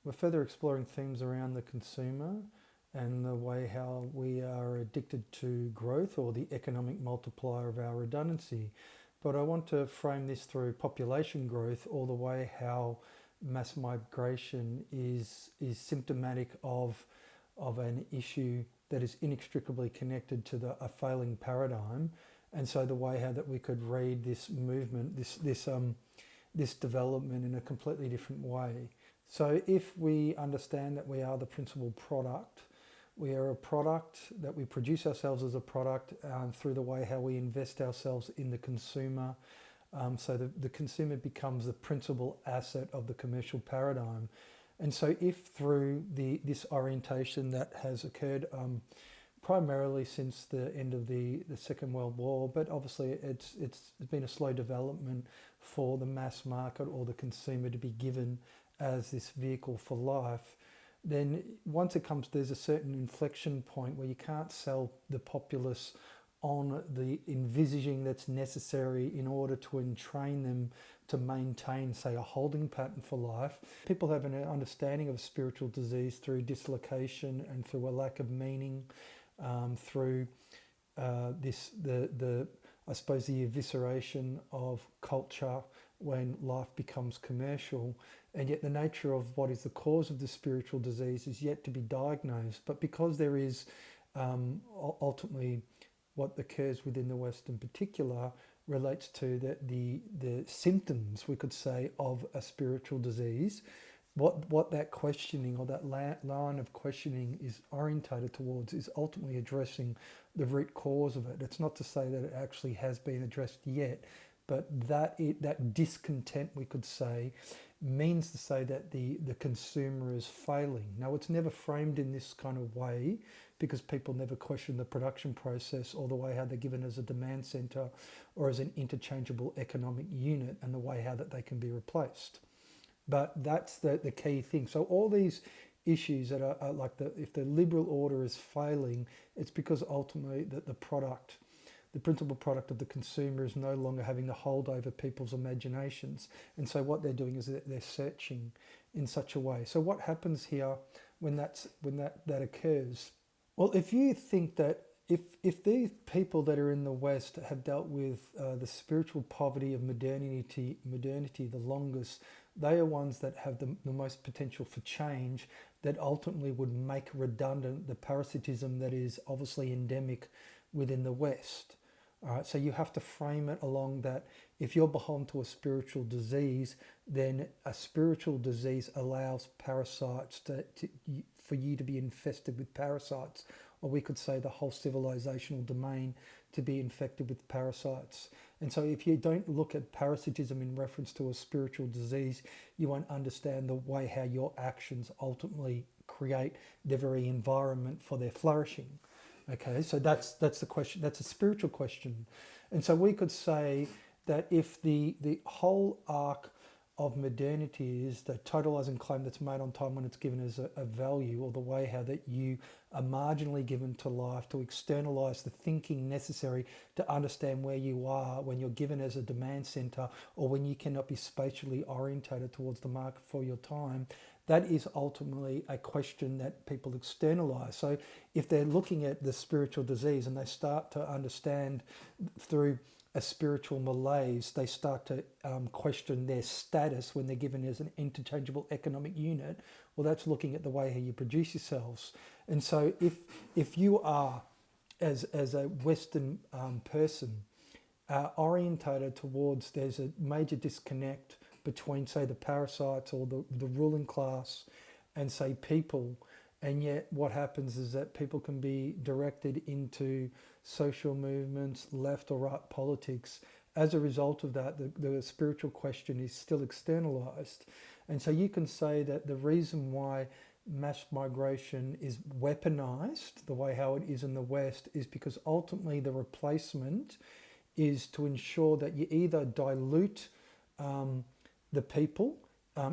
we're further exploring themes around the consumer and the way how we are addicted to growth or the economic multiplier of our redundancy. But I want to frame this through population growth or the way how mass migration is symptomatic of an issue that is inextricably connected to a failing paradigm. And so the way how that we could read this movement, this development in a completely different way. So if we understand that we are the principal product, we are a product, that we produce ourselves as a product through the way how we invest ourselves in the consumer. So the consumer becomes the principal asset of the commercial paradigm. And so if through this orientation that has occurred primarily since the end of the Second World War, but obviously it's been a slow development for the mass market or the consumer to be given as this vehicle for life, then once it comes, there's a certain inflection point where you can't sell the populace on the envisaging that's necessary in order to entrain them to maintain, say, a holding pattern for life. People have an understanding of spiritual disease through dislocation and through a lack of meaning, through I suppose the evisceration of culture when life becomes commercial, and yet the nature of what is the cause of the spiritual disease is yet to be diagnosed. But because there is ultimately what occurs within the West in particular relates to the symptoms, we could say, of a spiritual disease, what that questioning or that line of questioning is orientated towards is ultimately addressing the root cause of it. It's not to say that it actually has been addressed yet, but that discontent, we could say, means to say that the consumer is failing. Now, it's never framed in this kind of way because people never question the production process or the way how they're given as a demand center or as an interchangeable economic unit and the way how that they can be replaced. But that's the key thing. So all these issues that are like if the liberal order is failing, it's because ultimately that the principal product of the consumer is no longer having the hold over people's imaginations. And so what they're doing is that they're searching in such a way. So what happens here when that occurs? Well, if you think that if these people that are in the West have dealt with the spiritual poverty of modernity the longest, they are ones that have the most potential for change, that ultimately would make redundant the parasitism that is obviously endemic within the West. All right, so you have to frame it along that if you're beholden to a spiritual disease, then a spiritual disease allows parasites for you to be infested with parasites, or we could say the whole civilizational domain to be infected with parasites. And so if you don't look at parasitism in reference to a spiritual disease, you won't understand the way how your actions ultimately create the very environment for their flourishing. Okay, so that's the question. That's a spiritual question. And so we could say that if the whole arc of modernity is the totalizing claim that's made on time when it's given as a value, or the way how that you are marginally given to life to externalize the thinking necessary to understand where you are when you're given as a demand center, or when you cannot be spatially orientated towards the market for your time, that is ultimately a question that people externalize. So if they're looking at the spiritual disease and they start to understand through a spiritual malaise, they start to question their status when they're given as an interchangeable economic unit. Well, that's looking at the way how you produce yourselves. And so if you are, as a Western person, orientated towards, there's a major disconnect between, say, the parasites or the ruling class and, say, people. And yet what happens is that people can be directed into social movements, left or right politics. As a result of that, the spiritual question is still externalized. And so you can say that the reason why mass migration is weaponized the way how it is in the West is because ultimately the replacement is to ensure that you either dilute the people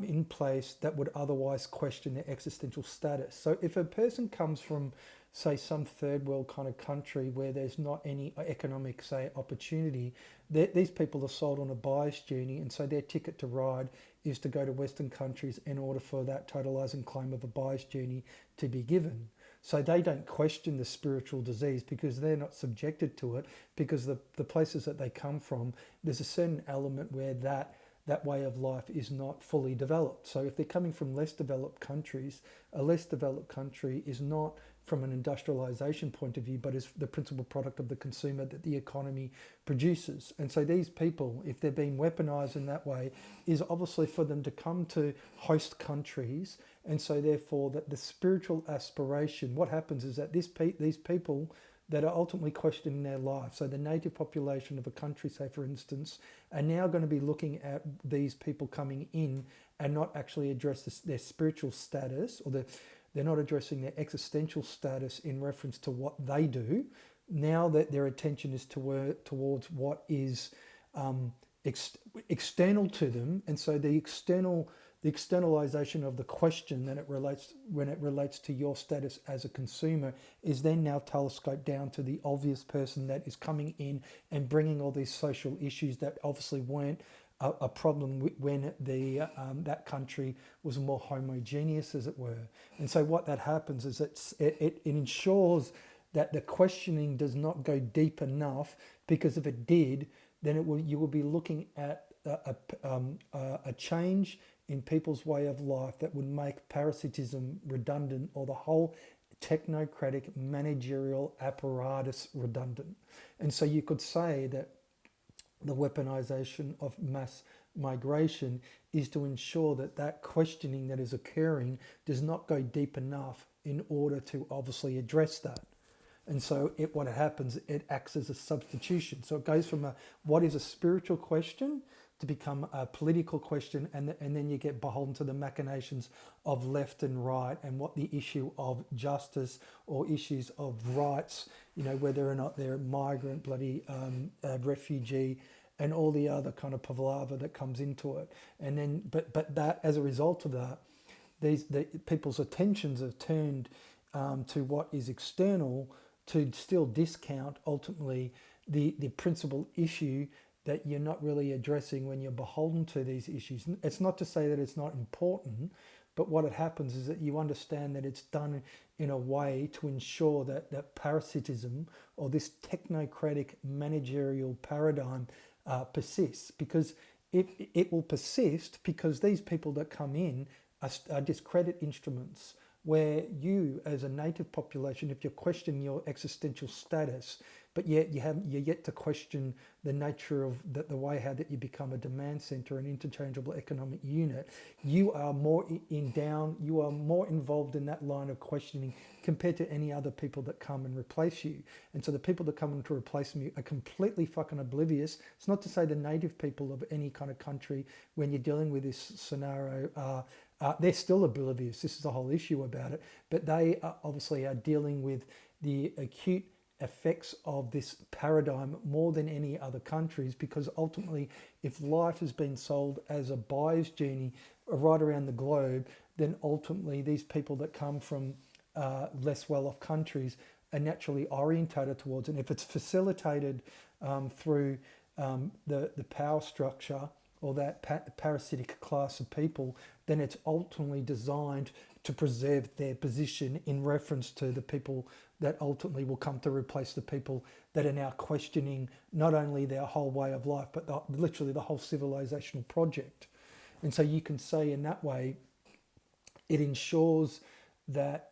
in place that would otherwise question their existential status. So if a person comes from, say, some third world kind of country where there's not any economic, say, opportunity, these people are sold on a buyer's journey, and so their ticket to ride is to go to Western countries in order for that totalising claim of a buyer's journey to be given. So they don't question the spiritual disease because they're not subjected to it, because the places that they come from, there's a certain element where that way of life is not fully developed. So if they're coming from less developed countries, a less developed country is not from an industrialization point of view, but is the principal product of the consumer that the economy produces. And so these people, if they're being weaponized in that way, is obviously for them to come to host countries. And so therefore that the spiritual aspiration, what happens is that these people that are ultimately questioning their life, so the native population of a country, say for instance, are now going to be looking at these people coming in and not actually address their spiritual status, or they're not addressing their existential status in reference to what they do. Now that their attention is towards what is external to them, and so the externalization of the question that when it relates to your status as a consumer is then now telescoped down to the obvious person that is coming in and bringing all these social issues that obviously weren't a problem when that country was more homogeneous, as it were. And so what that happens is it ensures that the questioning does not go deep enough, because if it did, then you will be looking at a change in people's way of life that would make parasitism redundant, or the whole technocratic managerial apparatus redundant. And so you could say that the weaponization of mass migration is to ensure that that questioning that is occurring does not go deep enough in order to obviously address that. And so what happens, it acts as a substitution. So it goes from what is a spiritual question to become a political question, and then you get beholden to the machinations of left and right, and what the issue of justice or issues of rights, whether or not they're migrant, refugee, and all the other kind of palaver that comes into it. And then, but that, as a result of that, people's attentions have turned to what is external, to still discount ultimately the principal issue that you're not really addressing when you're beholden to these issues. It's not to say that it's not important, but what it happens is that you understand that it's done in a way to ensure that parasitism, or this technocratic managerial paradigm, persists. Because it will persist because these people that come in are discredit instruments, where you, as a native population, if you're questioning your existential status, but yet you're yet to question the nature of the way how that you become a demand center, an interchangeable economic unit, you are more involved in that line of questioning compared to any other people that come and replace you. And so the people that come in to replace you are completely fucking oblivious. It's not to say the native people of any kind of country, when you're dealing with this scenario, they're still oblivious. This is the whole issue about it. But they obviously are dealing with the acute effects of this paradigm more than any other countries, because ultimately, if life has been sold as a buyer's journey right around the globe, then ultimately these people that come from less well-off countries are naturally orientated towards it. And if it's facilitated through the power structure, or that parasitic class of people, then it's ultimately designed to preserve their position in reference to the people that ultimately will come to replace the people that are now questioning not only their whole way of life, but literally the whole civilizational project. And so you can say in that way, it ensures that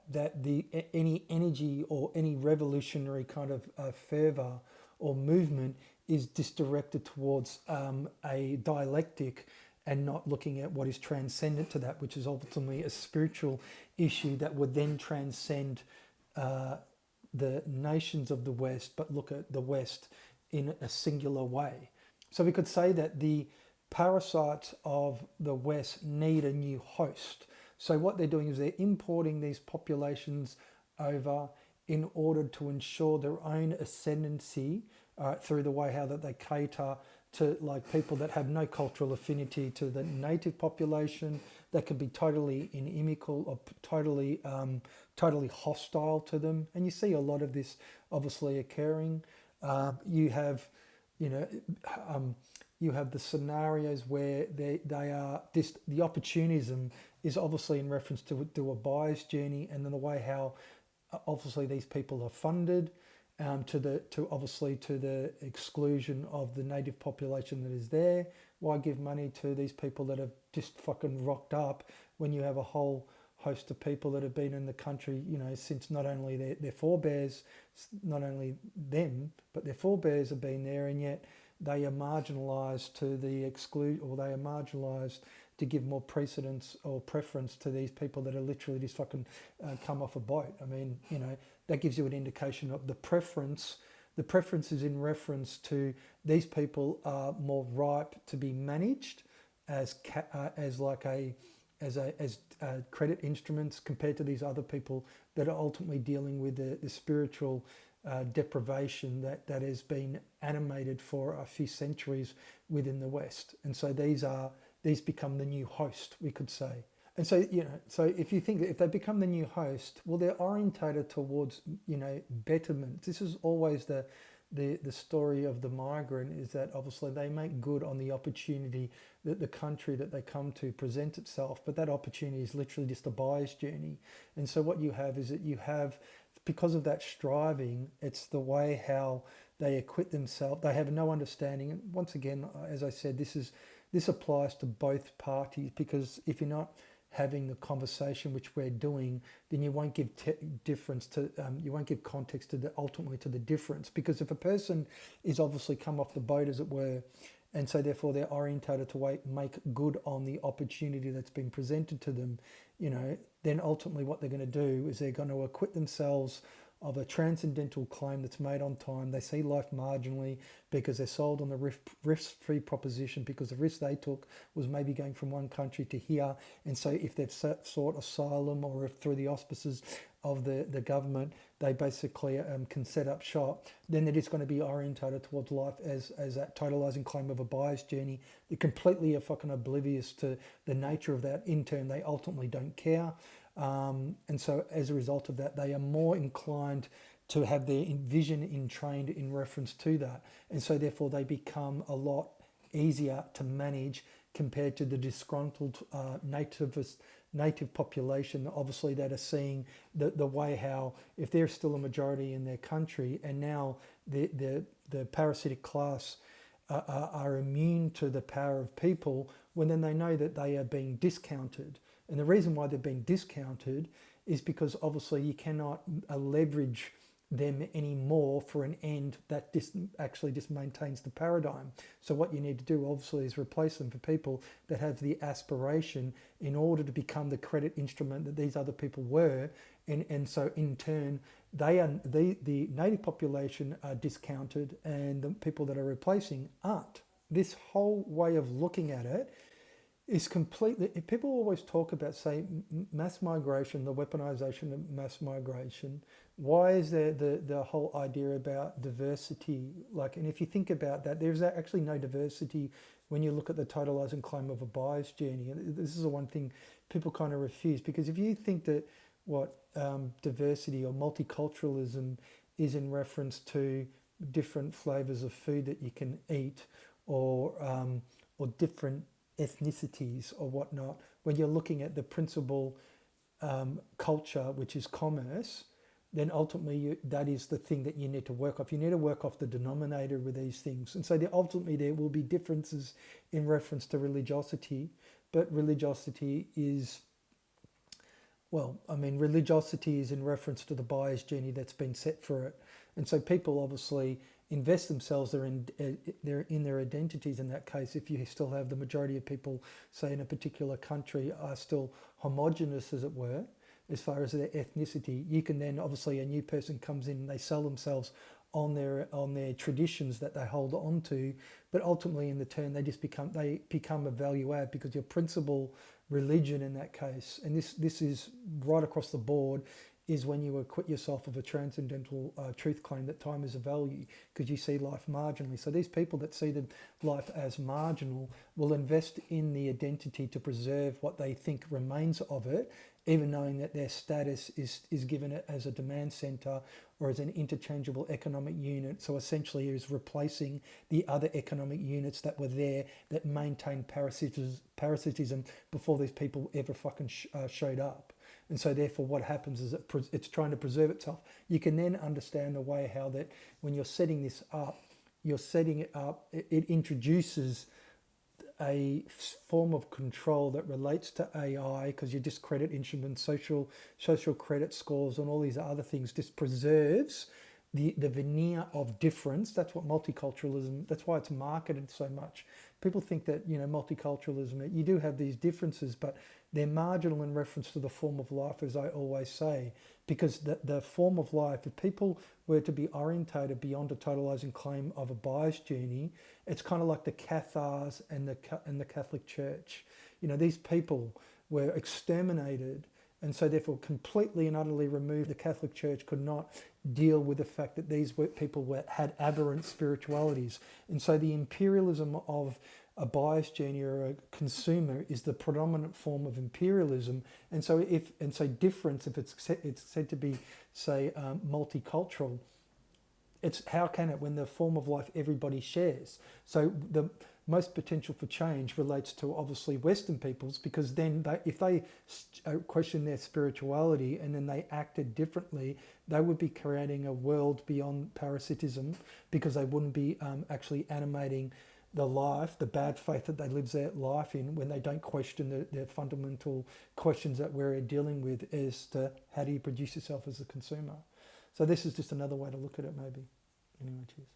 any energy or any revolutionary kind of fervor or movement is directed towards a dialectic, and not looking at what is transcendent to that, which is ultimately a spiritual issue that would then transcend the nations of the West, but look at the West in a singular way. So we could say that the parasites of the West need a new host. So what they're doing is they're importing these populations over in order to ensure their own ascendancy through the way how that they cater to like people that have no cultural affinity to the native population, that can be totally inimical or totally hostile to them. And you see a lot of this obviously occurring. You have, you know, you have the scenarios where they are this, the opportunism is obviously in reference to a buyer's journey, and then the way how obviously these people are funded, to obviously to the exclusion of the native population that is there. Why give money to these people that have just fucking rocked up when you have a whole host of people that have been in the country, you know, since not only their forebears, not only them, but their forebears have been there, and yet they are marginalised to the exclude, or they are marginalised to give more precedence or preference to these people that are literally just fucking come off a boat. I mean, you know, that gives you an indication of the preference. The preference is in reference to these people are more ripe to be managed as credit instruments compared to these other people that are ultimately dealing with the spiritual deprivation that has been animated for a few centuries within the West. And so these become the new host, we could say. And so, you know, so if you think if they become the new host, well, they're orientated towards, you know, betterment. This is always the story of the migrant, is that obviously they make good on the opportunity that the country that they come to presents itself, but that opportunity is literally just a buyer's journey. And so what you have is that you have, because of that striving, it's the way how they acquit themselves. They have no understanding. And once again, as I said, this applies to both parties, because if you're not having the conversation which we're doing, then you won't give difference to you won't give context to the ultimately to the difference. Because if a person is obviously come off the boat, as it were, and so therefore they're orientated to make good on the opportunity that's been presented to them, you know, then ultimately what they're going to do is they're going to acquit themselves of a transcendental claim that's made on time. They see life marginally because they're sold on the risk-free proposition, because the risk they took was maybe going from one country to here. And so if they've sought asylum, or if through the auspices of the government, they basically can set up shop, then they're just going to be orientated towards life as that totalizing claim of a buyer's journey. They're completely fucking oblivious to the nature of that. In turn, they ultimately don't care. And so as a result of that, they are more inclined to have their vision entrained in reference to that. And so therefore they become a lot easier to manage compared to the disgruntled native population, obviously, that are seeing the way how, if they're still a majority in their country, and now the parasitic class are immune to the power of people, when then they know that they are being discounted. And the reason why they're being discounted is because obviously you cannot leverage them anymore for an end that actually just maintains the paradigm. So what you need to do obviously is replace them for people that have the aspiration in order to become the credit instrument that these other people were. And so in turn, the native population are discounted, and the people that are replacing aren't. This whole way of looking at it is completely, people always talk about, say, mass migration, the weaponization of mass migration. Why is there the whole idea about diversity? Like, and if you think about that, there's actually no diversity when you look at the totalizing claim of a buyer's journey. And this is the one thing people kind of refuse, because if you think that what diversity or multiculturalism is in reference to different flavors of food that you can eat, or different ethnicities or whatnot, when you're looking at the principal culture, which is commerce, then ultimately that is the thing that you need to work off. You need to work off the denominator with these things. And so ultimately there will be differences in reference to religiosity, but religiosity is, well, I mean, religiosity is in reference to the buyer's journey that's been set for it. And so people obviously invest themselves in their identities. In that case, if you still have the majority of people, say in a particular country, are still homogenous, as it were, as far as their ethnicity, you can then obviously, a new person comes in and they sell themselves on their traditions that they hold on to, but ultimately in the turn they become a value add, because your principal religion in that case, and this is right across the board, is when you acquit yourself of a transcendental truth claim that time is a value, because you see life marginally. So these people that see the life as marginal will invest in the identity to preserve what they think remains of it, even knowing that their status is given it as a demand centre or as an interchangeable economic unit. So essentially is replacing the other economic units that were there that maintained parasitism before these people ever fucking showed up. And so therefore what happens is it's trying to preserve itself. You can then understand the way how that when you're setting this up, you're setting it up, it introduces a form of control that relates to AI, because you discredit instruments, social credit scores, and all these other things. Just preserves the veneer of difference. That's what multiculturalism. That's why it's marketed so much. People think that multiculturalism. You do have these differences, but they're marginal in reference to the form of life, as I always say, because the form of life. If people were to be orientated beyond a totalizing claim of a bias journey, it's kind of like the Cathars and the Catholic Church. These people were exterminated, and so therefore completely and utterly removed. The Catholic Church could not deal with the fact that these people had aberrant spiritualities, and so the imperialism of a bias journey or a consumer is the predominant form of imperialism. And so difference, if it's said to be, say, multicultural, it's how can it when the form of life everybody shares? So the most potential for change relates to obviously Western peoples, because then if they question their spirituality and then they acted differently, they would be creating a world beyond parasitism, because they wouldn't be actually animating the life, the bad faith that they live their life in, when they don't question the fundamental questions that we're dealing with as to how do you produce yourself as a consumer. So this is just another way to look at it, maybe. Anyway, cheers.